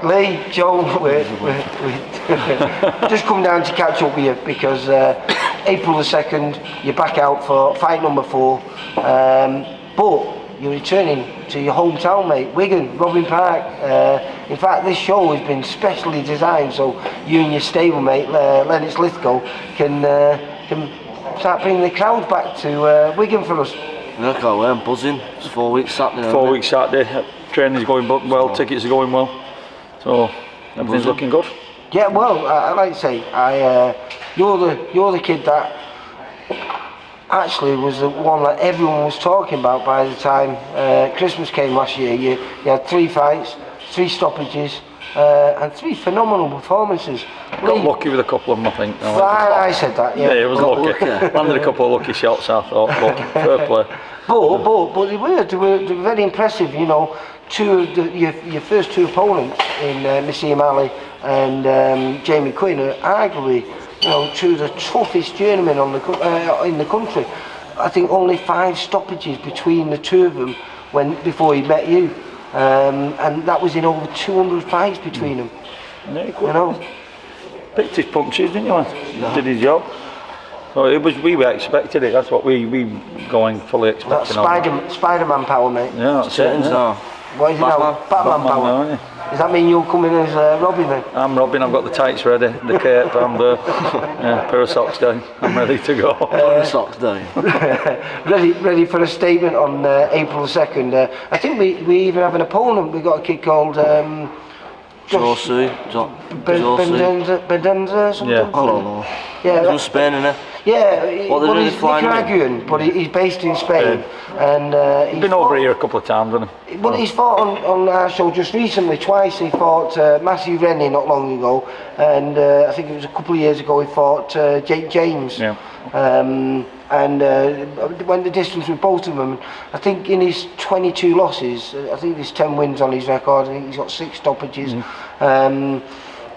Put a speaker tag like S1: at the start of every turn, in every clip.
S1: Lee, Joe, we just come down to catch up with you because April the 2nd, you're back out for fight number 4, but you're returning to your hometown, mate, Wigan, Robin Park. In fact, this show has been specially designed so you and your stablemate, Lennox Lithgow, can start bringing the crowd back to Wigan for us.
S2: Yeah, I can't wait, I'm buzzing. It's 4 weeks Saturday.
S3: 4 weeks Saturday, training's going well, tickets are going well, so everything's looking good.
S1: Yeah, well, I like to say, you're the kid that actually was the one that everyone was talking about by the time Christmas came last year. You had 3 fights, 3 stoppages, and 3 phenomenal performances.
S3: Got lucky with a couple of them, I think.
S1: I said that, yeah.
S3: Yeah, it was lucky. Landed a couple of lucky shots, I thought, but fair play.
S1: But they were very impressive, you know. Your first 2 opponents in Missy O'Malley and Jamie Quinn are arguably, you know, 2 of the toughest journeymen in the country. I think only 5 stoppages between the 2 of them before he met you, and that was in over 200 fights between them.
S3: Yeah,
S1: you know,
S3: picked his punches, didn't you? Did his job. So we were expected it. That's what we going fully expecting.
S1: That Spider-Man power, mate.
S3: Yeah, that's it.
S1: What is it now? Batman power.
S3: Now,
S1: does that mean you'll come in as Robin then?
S3: I'm Robin, I've got the tights ready, the cape and the pair of socks down. I'm ready to go.
S2: Socks down.
S1: ready for a statement on April the 2nd. I think we even have an opponent. We've got a kid called
S2: Josh
S1: Bendenza or something?
S2: Yeah. I don't know.
S1: Yeah,
S2: he's from Spain, isn't he?
S1: Yeah,
S2: he's
S1: Nicaraguan, but he's based in Spain. And
S3: he's been over here a couple of times, hasn't he?
S1: But he's fought on our show just recently, twice. He fought Matthew Rennie not long ago, and I think it was a couple of years ago he fought Jake James.
S3: Yeah.
S1: And went the distance with both of them. I think in his 22 losses, I think there's 10 wins on his record. I think he's got 6 stoppages.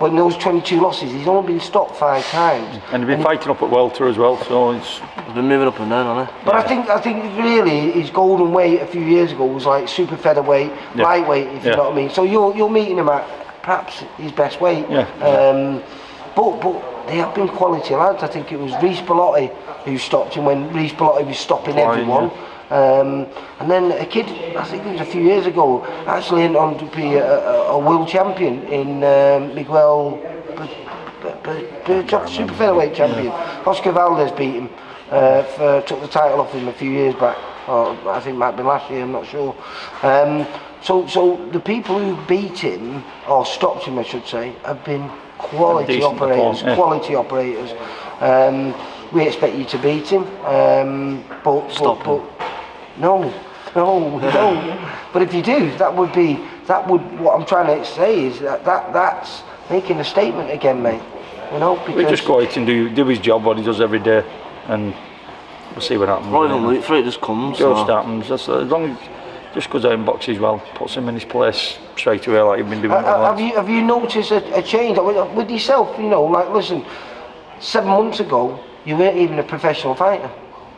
S1: But in those 22 losses, he's only been stopped 5 times.
S3: And he's been fighting up at welter as well, so he's
S2: been moving up and down, hasn't he?
S1: But I think really his golden weight a few years ago was like super featherweight, lightweight, if you know what I mean. So you're meeting him at perhaps his best weight. But they have been quality lads. I think it was Reece Bellotti who stopped him when Reece Bellotti was stopping everyone. And then a kid, I think it was a few years ago, actually went on to be a world champion in Miguel Berchov, super featherweight champion. Oscar Valdez beat him, took the title off him a few years back. Or I think it might have been last year, I'm not sure. So the people who beat him, or stopped him I should say, have been quality operators. We expect you to beat him, but no, we don't. But if you do, what I'm trying to say is that's making a statement again, mate. You know, because
S3: we just go out and do his job, what he does every day, and we'll see what happens.
S2: Probably don't look for it, just comes.
S3: Just happens. That's as long as just goes out and boxes well, puts him in his place straight away like you've been doing.
S1: Have you noticed a change with yourself? You know, like listen, 7 months ago you weren't even a professional fighter.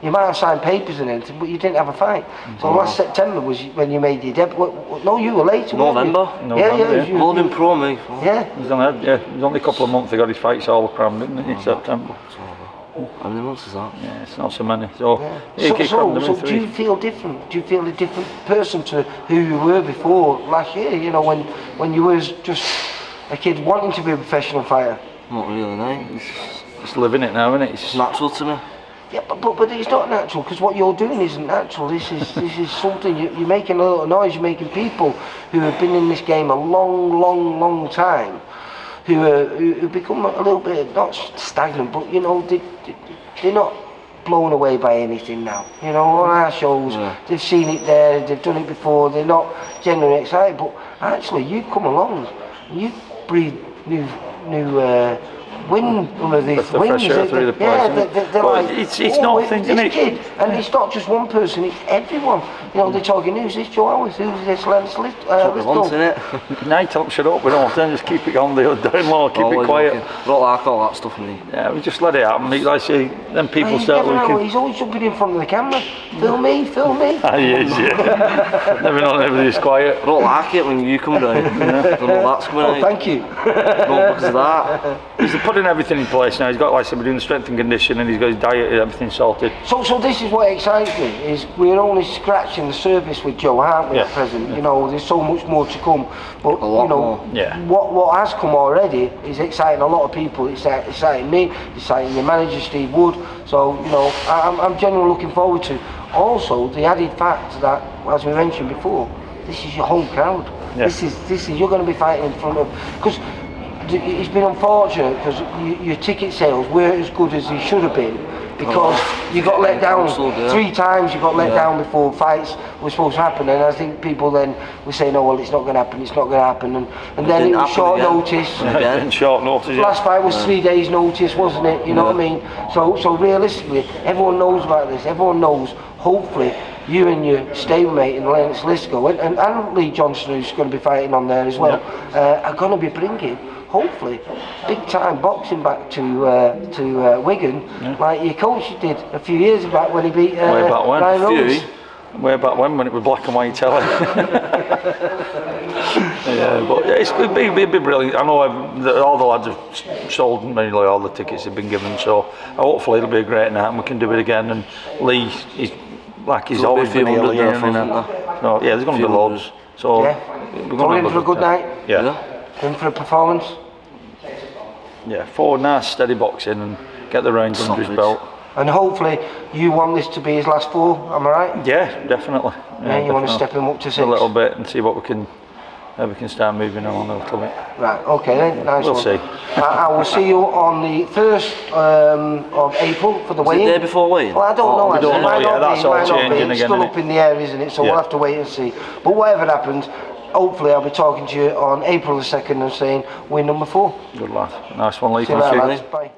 S1: You might have signed papers and anything, but you didn't have a fight. So last September was when you made your debut. No, you were later.
S2: November.
S1: Yeah.
S2: More than pro me.
S1: Yeah.
S3: He's only a couple of months he got his fights all crammed, didn't he, in September.
S2: How many months is that?
S3: Yeah, it's not so many. So
S1: do you feel different? Do you feel a different person to who you were before last year? You know, when you was just a kid wanting to be a professional fighter.
S2: Not really, no.
S3: It's living it now, isn't it?
S2: It's natural to me.
S1: Yeah, but it's not natural because what you're doing isn't natural. This is something you're making a lot of noise. You're making people who have been in this game a long time, who become a little bit not stagnant, but you know they're not blown away by anything now. You know, on our shows they've seen it there, they've done it before. They're not genuinely excited, but actually you come along and you breathe new win one of these
S3: the
S1: wins.
S3: fresh air through the place, isn't it?
S1: They're
S3: Well,
S1: like,
S3: it's
S1: oh,
S3: nothing,
S1: this
S3: isn't it?
S1: kid, and it's not just one person; it's everyone. You know, they're talking, who's this Joe Howarth? Who's this Lance
S2: Once, innit?
S3: No, tell them shut up. We don't then just keep it on the down low, keep it quiet.
S2: I don't like all that stuff, me.
S3: Yeah, we just let it happen. Like I say, then people
S1: He's
S3: start
S1: never know,
S3: looking.
S1: he's always jumping in front of the camera. Film me, film me.
S3: He is, yeah. Never know, everybody's quiet.
S2: I don't like it when you come down. I don't know that's coming out.
S1: Thank you.
S2: No, because of that.
S3: He's putting everything in place now. He's got, like I said, we're doing the strength and conditioning. He's got his diet, everything sorted.
S1: So this is what excites me, is we're only scratching the surface with Joe, aren't we, at present? You know, there's so much more to come. But, you know, what has come already is exciting a lot of people. It's exciting me, exciting the manager, Steve Wood. So, you know, I'm genuinely looking forward to. Also, the added fact that, as we mentioned before, this is your home crowd. Yeah. This is you're going to be fighting in front of, because it's been unfortunate because your ticket sales weren't as good as they should have been, because you got let down 3 times. You got let down before fights were supposed to happen, and I think people then were saying, "Oh well, it's not going to happen. It's not going to happen," and then it was short notice.
S3: Short notice.
S1: Last fight was 3 days' notice, wasn't it? You know what I mean? So realistically, everyone knows about this. Everyone knows. Hopefully, you and your stablemate in Lance Lisco and Lee Johnson, who's going to be fighting on there as well, are going to be bringing, hopefully, big time boxing back to Wigan, like your coach did a few years back when he beat Ryan Rhodes.
S3: Way back when it was black and white telly. Yeah, but it'd be brilliant. I know all the lads have sold nearly all the tickets have been given, so hopefully it'll be a great night and we can do it again. And Lee, he's always been here. So yeah, there's going to be loads. So we're
S1: going in for a good night.
S3: Yeah.
S1: In for a performance.
S3: Yeah, 4 nice steady boxing and get the rounds under his belt.
S1: And hopefully you want this to be his last 4, am I right?
S3: Yeah, definitely.
S1: Yeah, you want to step him up to 6?
S3: A little bit and see what we can start moving on a little bit.
S1: Right, okay then, nice
S3: We'll
S1: one.
S3: see.
S1: I will see you on the 1st of April for the weigh-in.
S2: The day before weigh-in?
S1: Well, I don't know.
S3: We don't know yet, that's all changing again.
S1: It's still up in the air, isn't it? So we'll have to wait and see. But whatever happens, hopefully I'll be talking to you on April the 2nd and saying win number 4.
S3: Good lad. Nice one, Lee.
S1: See you later, lads. Bye.